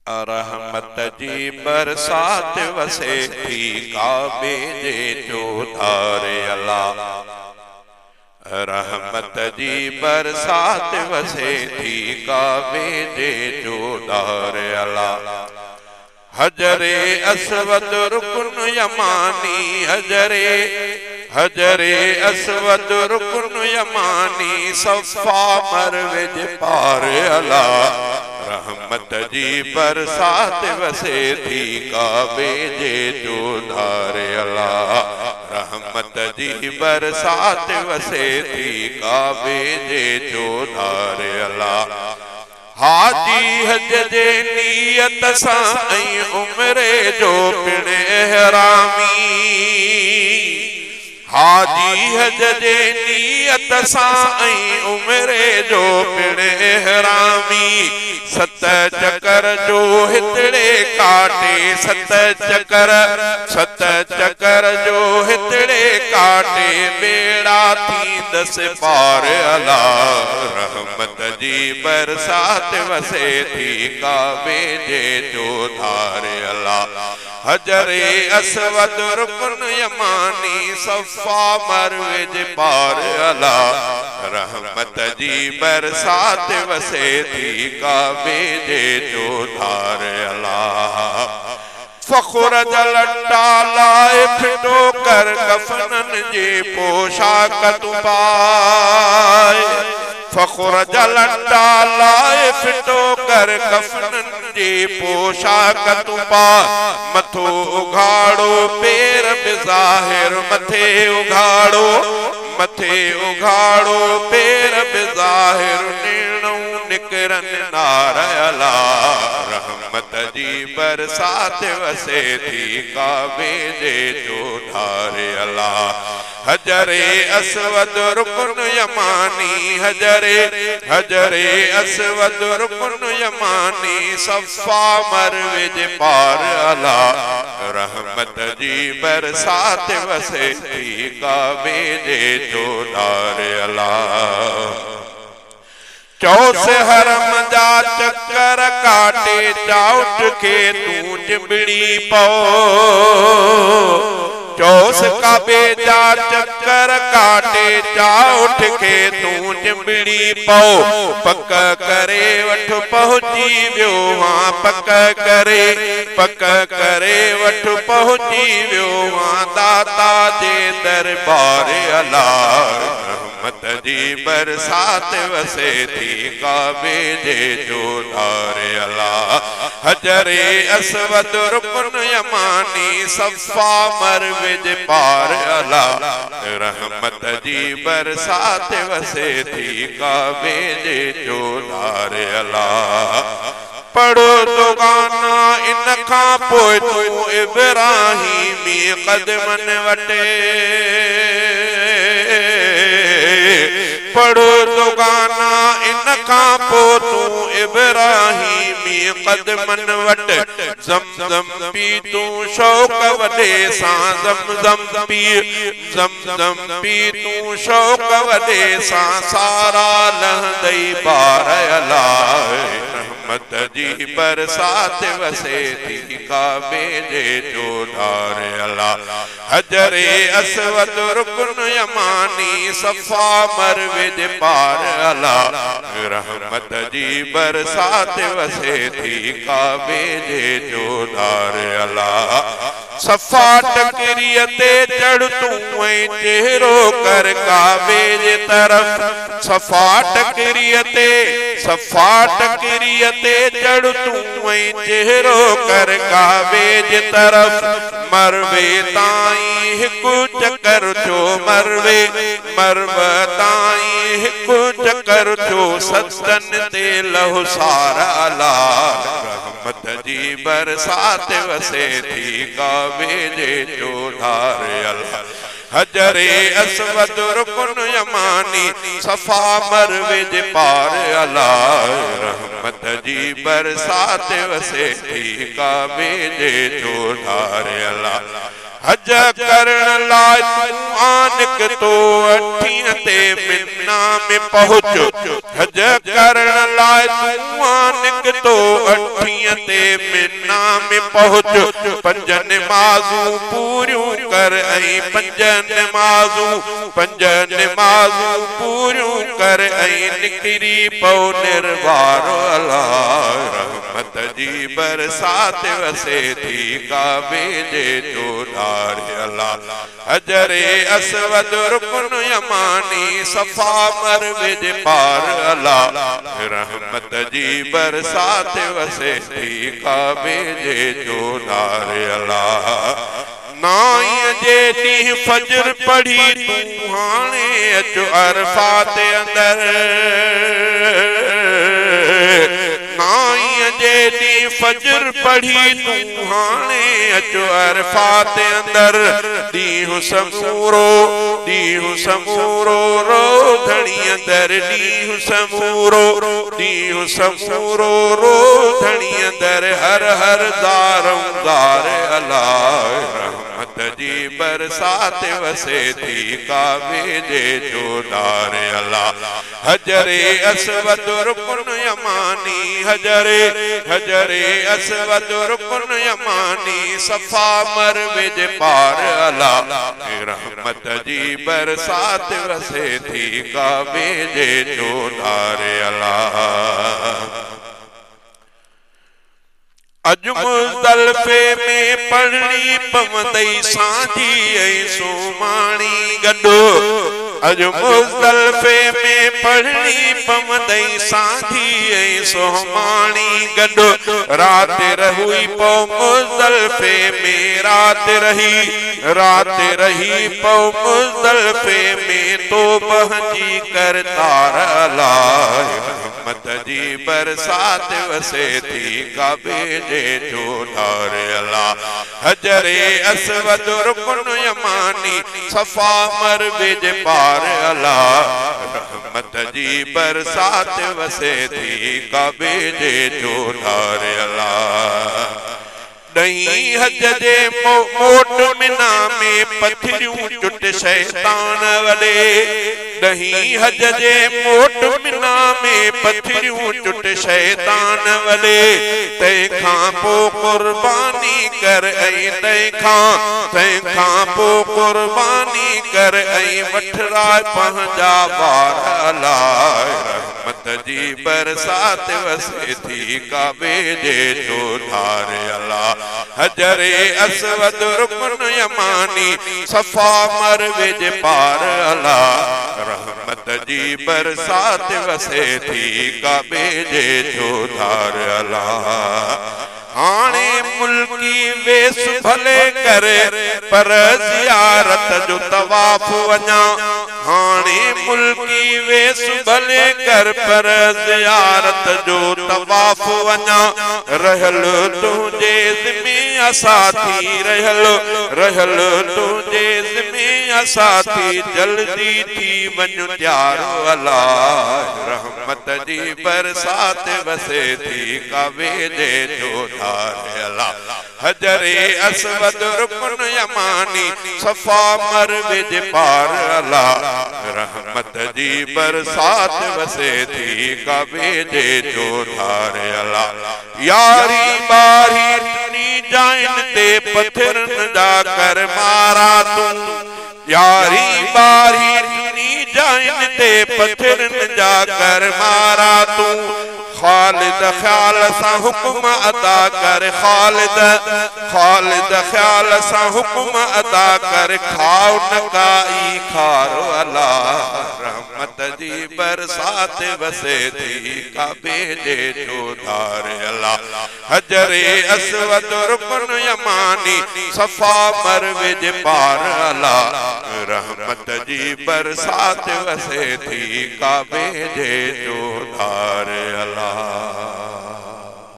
रहमत जी बरसात वसे थी काबे जे चौधार अल्लाह। रहमत जी बरसात वसे थी काबे जे चौधार अल्लाह। हजरे अस्वद रुकन यमानी हजरे अस्वद रुकन यमानी सफ़ा मरवे जे पार अल्लाह। रहमत जी बरसात वसे थी काबे जे चौधार अल्लाह। रहमत जी बरसात वसे थी काबे जे चौधार अल्लाह। हाजी हज जे नियत सां ऐं उम्रे जो पिण एहरामी। हाजी हज जे नियत सां ऐं उम्रे जो पिण एहरामी। सत चकर जो हितड़े काटे सत चकर जो हितड़े काटे बेड़ा थींदस पार अल्लाह। रहमत जी बरसात वसे थी काबे जे चौधार अल्लाह। हजरे अस्वद रुकन यमानी सफ़ा मरवे जे पार अल्लाह। रहमत जी बरसात वसे थी काबे जे चौधार अल्लाह। फ़ख्र जा लट्टा लाए फिटो कर कफनन जे पोशाक तू पाए। फ़ख्र जा लट्टा लाए फिटो कर कफनन जे पोशाक तू पा। मथो उघाड़ो पेर बिज़ाहिर मथे उघाड़ो पेर बिज़ाहिर नीणूं निकरन नार अल्लाह। रहमत जी बरसात वसे थी काबे जे चौधार अल्लाह। हजरे अस्वद रुकन यमानी हजरे अस्वद रुकन यमानी सफ़ा मरवे जे पार अल्लाह। रहमत जी बरसात वसे थी काबे जे चौधार अल्लाह। चौस हरम जा चक्कर काटे चाउट के तू चिंबड़ी पो। चौस काबे जा चक्कर काटे चाउट के तू चिंबड़ी पो। पक करे वठ पहुंची वियो हां पक करे वठ पहुंची वियो हां दाता जे दरबार अल्लाह। रहमत जी बरसात वसे थी काबे जे चौधार अल्लाह। हजरे अस्वद रुकन यमानी सफ़ा मरवे जे पार अल्लाह। रहमत जी बरसात वसे थी काबे जे चौधार अल्लाह। पढ़ो तो गाना इन खां पोइ तू इब्राहीमी कदमन वटे। पढ़ो तो गाना इन खां पोइ तू इब्राहीमी कदमन वट। ज़मज़म पी तू शौक़ वॾे सां ज़मज़म पी तू शौक़ वॾे सां सारा लहंदई बार अल्लाह। रहमत जी बरसात वसे थी काबे जे चौधार अल्लाह। हजरे अस्वद रुकन यमानी सफ़ा मरवे जे पार अल्लाह। रहमत जी बरसात वसे थी काबे जे चौधार अल्लाह। सफ़ा टकरीअ ते चढ़ तू ऐं चेहरो कर काबे जे तरफ। सफ़ा टकरीअ ते चढ़ तू ऐं चेहरो कर काबे जे तरफ। मरवे ताईं हिकु चकर थियो मरव ताईं हिकु चकर थियो सतन ते लहु सार अल्लाह। रहमत जी बरसात वसे थी काबे जे चौधार अल्लाह। हजरे अस्वद रुकन यमानी सफ़ा मरवे जे पार अल्लाह। रहमत जी बरसात वसे थी काबे जे चौधार अल्लाह। हज करण लाइ तूं आनिक तो अठीअ ते मिना में पहुच हज करण लाइ तूं आनिक तो अठीअ ते मिना में पहुच पंज नमाज़ूं पूरियूं कर ऐं पंज नमाज़ूं पूरियूं कर ऐं निकिरी पौ निर्वार अल्लाह रहमत जी बरसात वसे थी काबे जे चोधार अल्लाह हजरे असवद रुकन यमानी सफा मरवे जे पार अल्लाह रहमत जी बरसात वसे थी काबे जे चोधार अल्लाह नाई जे ॾींहुं फजर पढ़ी तूं हाणे अचो अरफात अंदर नाई जे ॾींहुं फजर पढ़ी तूं हाणे अचो अरफात अंदर ॾींहुं समूरो रोधणी अंदर ॾींहुं समूरो रोधणी अंदर हर हर दारऊं दार अल्लाह जी बरसात वसे थी काबे जे चोधार अल्लाह हजरे असवद रुकन यमानी हजरे असवद रुकन यमानी सफा मरवे जे पार अल्लाह रहमत जी बरसात वसे थी काबे जे चोधार अल्लाह अज मुज़दलिफ़े में पढ़णी पवंदई सांझी ऐं सुमाणी गॾु अज मुज़दलिफ़े में पढ़णी पवंदई सांझी ऐं सुमाणी गॾु रात रही पौ मुज़दलिफ़े में रात रही पौ मुज़दलिफ़े में तो बहजी कर तार अल्लाह रहमत जी बरसात वसे थी काबे जे चोधार अल्लाह हजरे असवद रुकन यमानी सफा मरवे जे पार अल्लाह रहमत जी बरसात वसे थी काबे जे चोधार अल्लाह ॾहीं हज जे मोट मिना में पथरियूं चुट शैतान वॾे ॾहीं हज जे मोट मिना में पथरियूं चुट शैतान वॾे तंहिंखां पोइ कुर्बानी कर ऐं तंहिंखां पोइ कुर्बानी कर ऐं वठराए पंहिंजा ॿार अल्लाह रहमत जी बरसात वसे थी काबे जे चोधार अल्लाह हजरे असवद रुकन यमानी सफा मरवे जे पार अल्लाह रहमत जी बरसात वसे थी काबे जे चोधार अल्लाह हाणे मुल्की वेस भले करे पर ज़ियारत जो तवाफ वञा हाणे मुल्की वेस भले कर पर ज़ियारत जो तवाफ वञा रहल तुझे ज़िम्मे असाथी रहल तुझे ज़िम्मे असाथी जल्दी थी वञ त्यारो अल्लाह रहमत जी बरसात वसे थी काबे जे चोधार अल्लाह हजरे असवद रुकन यमानी सफा मरवे जे पार अल्लाह रहमत जी बरसात वसे थी काबे जे चोधार अल्लाह यारी बारी नी जाइन ते पत्थरन जा कर मारा तू यारी बारी नी जाइन ते पत्थरन जा कर मारा तू खालिद ख्याल सा हुक्म अदा कर खालिद ख्याल सा हुक्म अदा कर खाओ नकाई खारो अल्लाह रहमत जी बरसात वसे थी काबे जे चोधार अल्लाह हजरे असवद रुकन यमानी सफा मरवे जे पार अल्लाह रहमत जी बरसात वसे थी काबे जे चोधार अल्लाह